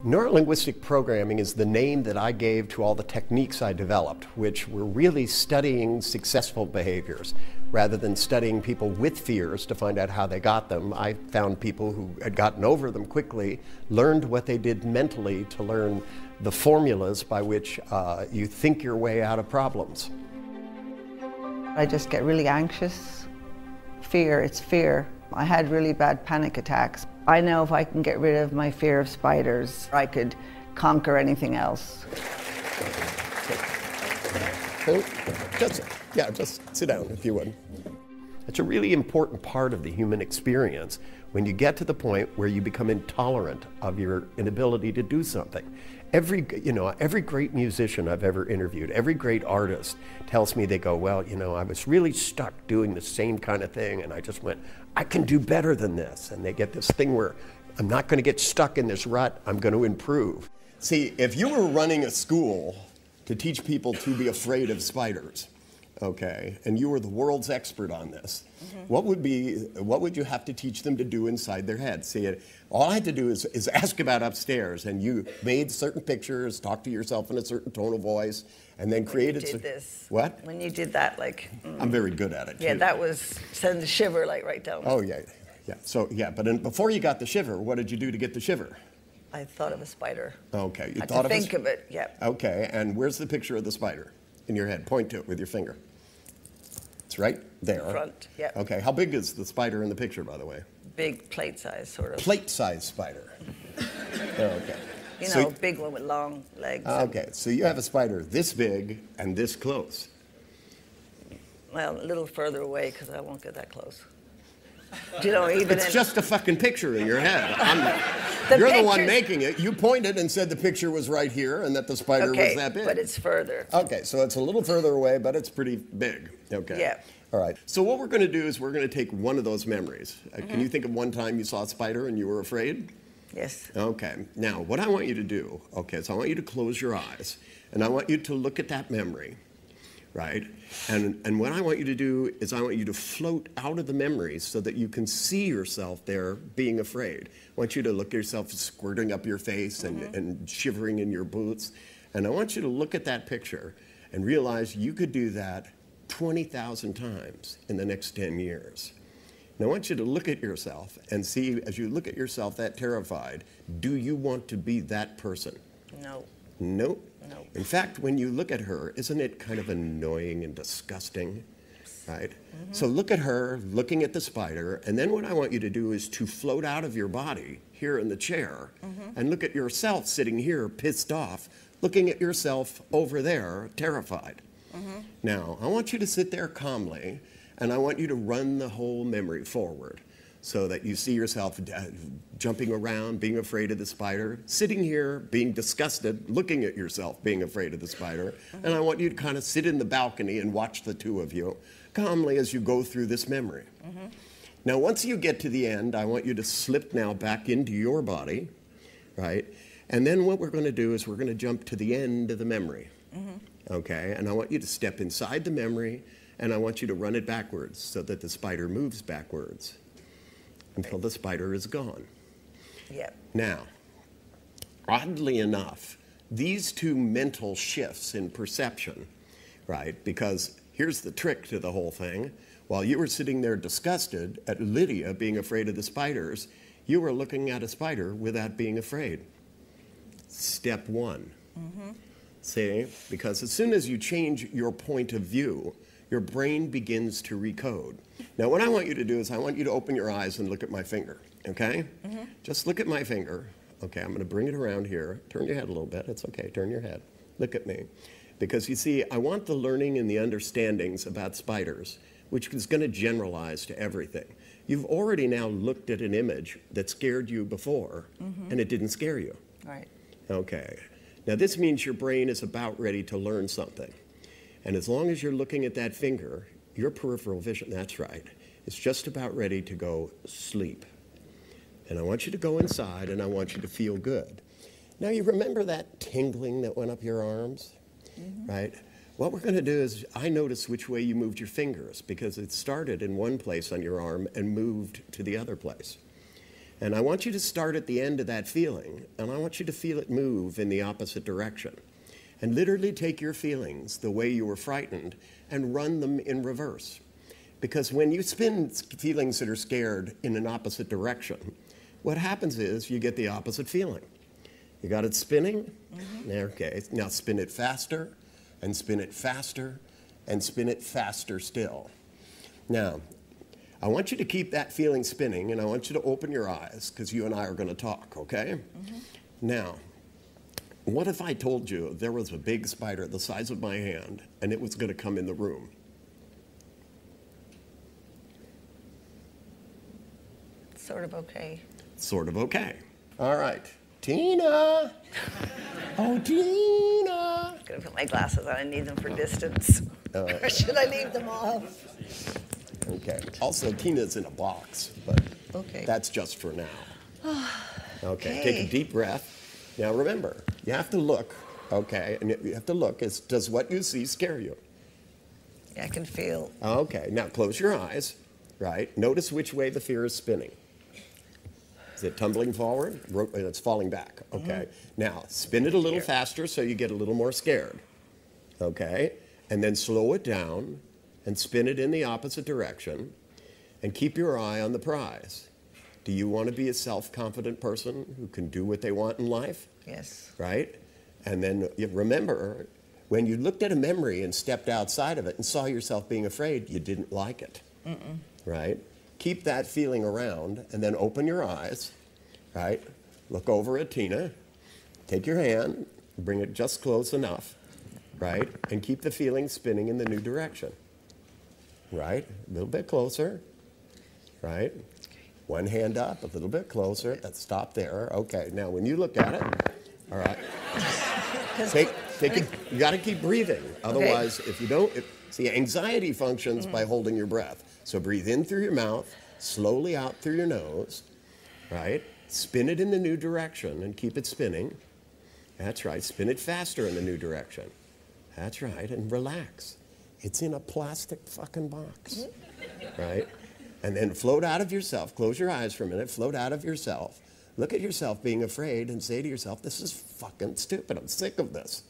Neurolinguistic programming is the name that I gave to all the techniques I developed, which were really studying successful behaviors. Rather than studying people with fears to find out how they got them, I found people who had gotten over them quickly, learned what they did mentally to learn the formulas by which you think your way out of problems. I just get really anxious. Fear, it's fear. I had really bad panic attacks. I know if I can get rid of my fear of spiders, I could conquer anything else. Just sit down if you would. It's a really important part of the human experience when you get to the point where you become intolerant of your inability to do something. Every great musician I've ever interviewed, every great artist tells me, they go, well, I was really stuck doing the same kind of thing, and I just went, I can do better than this. And they get this thing where I'm not going to get stuck in this rut, I'm going to improve. See, if you were running a school to teach people to be afraid of spiders, okay, and you were the world's expert on this, what would you have to teach them to do inside their head? See, all I had to do is ask about upstairs, and you made certain pictures, talked to yourself in a certain tone of voice, and then created. When you did this. What? When you did that, like. I'm very good at it. Yeah, too. that was send the shiver like right down. Oh yeah. So yeah, but before you got the shiver, what did you do to get the shiver? I thought of a spider. Okay, you thought of think of it. Yeah. Okay, and where's the picture of the spider in your head? Point to it with your finger. It's right there. Front, yeah. Okay, how big is the spider in the picture, by the way? Big plate size, sort of. Plate size spider. Okay. Big one with long legs. Okay, so you have a spider this big and this close. Well, a little further away because I won't get that close. Even it's just a fucking picture in your head. You're the one making it. You pointed and said the picture was right here and that the spider was that big. But it's further. Okay, so it's a little further away, but it's pretty big. Okay. Yeah. All right. So what we're going to do is we're going to take one of those memories. Can you think of one time you saw a spider and you were afraid? Yes. Okay. Now, what I want you to do, so I want you to close your eyes, and I want you to look at that memory, right? And what I want you to do is I want you to float out of the memory so that you can see yourself there being afraid. I want you to look at yourself squirting up your face and shivering in your boots. And I want you to look at that picture and realize you could do that 20,000 times in the next 10 years. And I want you to look at yourself and see, as you look at yourself that terrified, do you want to be that person? No. Nope. No. In fact, when you look at her, isn't it kind of annoying and disgusting, right? So look at her, looking at the spider, and then what I want you to do is to float out of your body here in the chair and look at yourself sitting here pissed off, looking at yourself over there terrified. Now, I want you to sit there calmly, and I want you to run the whole memory forward so that you see yourself jumping around, being afraid of the spider, sitting here, being disgusted, looking at yourself, being afraid of the spider. And I want you to kind of sit in the balcony and watch the two of you calmly as you go through this memory. Now, once you get to the end, I want you to slip now back into your body, right? And then what we're going to do is we're going to jump to the end of the memory, okay? And I want you to step inside the memory, and I want you to run it backwards so that the spider moves backwards until the spider is gone. Yep. Now, oddly enough, these two mental shifts in perception, right? Because here's the trick to the whole thing. While you were sitting there disgusted at Lydia being afraid of the spiders, you were looking at a spider without being afraid. Step one. See? Because as soon as you change your point of view, your brain begins to recode. Now, what I want you to do is I want you to open your eyes and look at my finger, okay? Just look at my finger. Okay, I'm going to bring it around here. Turn your head a little bit. It's okay. Turn your head. Look at me. Because, you see, I want the learning and the understandings about spiders, which is going to generalize to everything. You've already now looked at an image that scared you before, and it didn't scare you. Right. Okay. Now, this means your brain is about ready to learn something. And as long as you're looking at that finger, your peripheral vision, that's right, it's just about ready to go sleep. And I want you to go inside, and I want you to feel good. Now, you remember that tingling that went up your arms, right? What we're going to do is I notice which way you moved your fingers because it started in one place on your arm and moved to the other place. And I want you to start at the end of that feeling, and I want you to feel it move in the opposite direction. And literally take your feelings, the way you were frightened, and run them in reverse. Because when you spin feelings that are scared in an opposite direction, what happens is you get the opposite feeling. You got it spinning? Okay, now spin it faster, and spin it faster, and spin it faster still. Now, I want you to keep that feeling spinning, and I want you to open your eyes, because you and I are going to talk, okay? Now, what if I told you there was a big spider the size of my hand, and it was going to come in the room? Sort of okay. Sort of okay. All right. Tina! Oh, Tina! I'm gonna put my glasses on. I need them for distance. Or should I leave them off? Okay. Also, Tina's in a box, but Okay. that's just for now. Okay. Take a deep breath. Now remember, you have to look, okay? And you have to look. Does what you see scare you? Yeah, I can feel. Okay. Now close your eyes, right? Notice which way the fear is spinning. Is it tumbling forward? It's falling back. Okay. Now, spin it a little faster so you get a little more scared. Okay. And then slow it down and spin it in the opposite direction and keep your eye on the prize. Do you want to be a self-confident person who can do what they want in life? Yes. Right? And then you remember, when you looked at a memory and stepped outside of it and saw yourself being afraid, you didn't like it. Right? Keep that feeling around, and then open your eyes, right? Look over at Tina. Take your hand, bring it just close enough, right? And keep the feeling spinning in the new direction, right? A little bit closer, right? One hand up, a little bit closer. Let's stop there. Okay, now when you look at it, all right. You got to keep breathing. Otherwise, if you don't, see, anxiety functions by holding your breath. So breathe in through your mouth, slowly out through your nose, right? Spin it in the new direction and keep it spinning. That's right. Spin it faster in the new direction. That's right. And relax. It's in a plastic fucking box, right? And then float out of yourself. Close your eyes for a minute. Float out of yourself. Look at yourself being afraid and say to yourself, this is fucking stupid. I'm sick of this,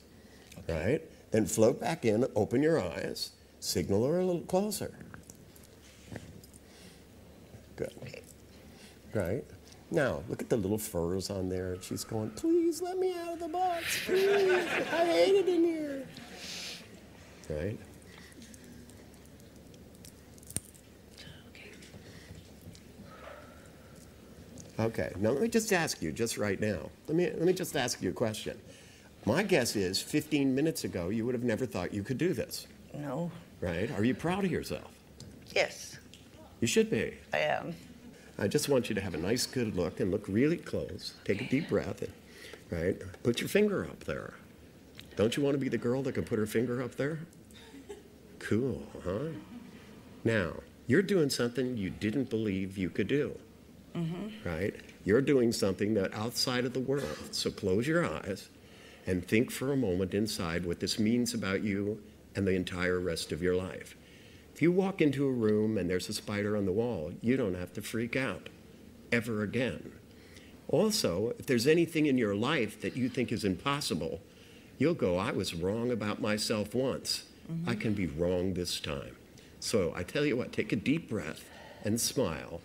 right? Then float back in, open your eyes, signal her a little closer. Good. Right? Now, look at the little furs on there. She's going, please let me out of the box. Please. I hate it in here. Right? Okay. Now, let me just ask you, just right now. Let me just ask you a question. My guess is 15 minutes ago, you would have never thought you could do this. No. Right? Are you proud of yourself? Yes. You should be. I am. I just want you to have a nice, good look and look really close. Take a deep breath, right? Put your finger up there. Don't you want to be the girl that can put her finger up there? Cool, huh? Now, you're doing something you didn't believe you could do, right? You're doing something that outside of the world. So close your eyes and think for a moment inside what this means about you and the entire rest of your life. If you walk into a room and there's a spider on the wall, you don't have to freak out ever again. Also, if there's anything in your life that you think is impossible, you'll go, I was wrong about myself once. I can be wrong this time. So I tell you what, take a deep breath and smile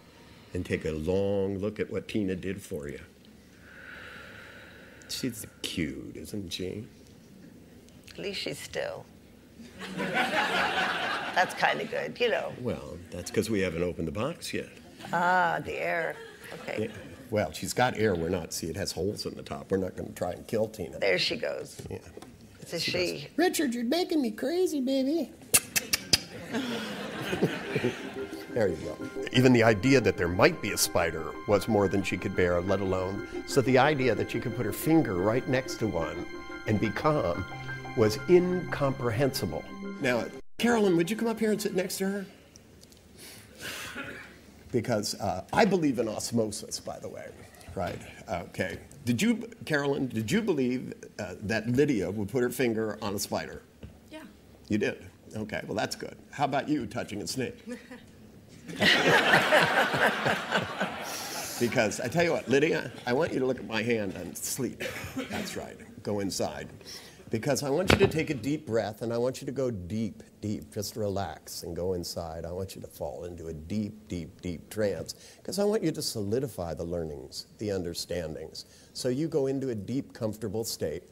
and take a long look at what Tina did for you. She's cute, isn't she? At least she's still. That's kind of good, you know. Well, that's because we haven't opened the box yet. Ah, the air. Okay. Yeah. Well, she's got air. We're not, see, it has holes in the top. We're not going to try and kill Tina. There she goes. Yeah. It's a she. Richard, you're making me crazy, baby. There you go. Even the idea that there might be a spider was more than she could bear, let alone. So the idea that she could put her finger right next to one and be calm was incomprehensible. Now, Carolyn, would you come up here and sit next to her? Because I believe in osmosis, by the way, right? Okay. Carolyn, did you believe that Lydia would put her finger on a spider? Yeah. You did? Okay, well, that's good. How about you touching a snake? Because I tell you what, Lydia, I want you to look at my hand and sleep. That's right. Go inside. Because I want you to take a deep breath, and I want you to go deep, deep. Just relax and go inside. I want you to fall into a deep, deep, deep trance, because I want you to solidify the learnings, the understandings. So you go into a deep, comfortable state.